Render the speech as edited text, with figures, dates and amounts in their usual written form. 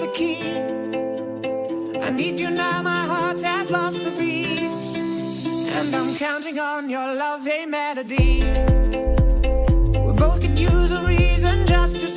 to keep. I need you now, my heart has lost the beat, and I'm counting on your love, a melody. We both could use a reason just to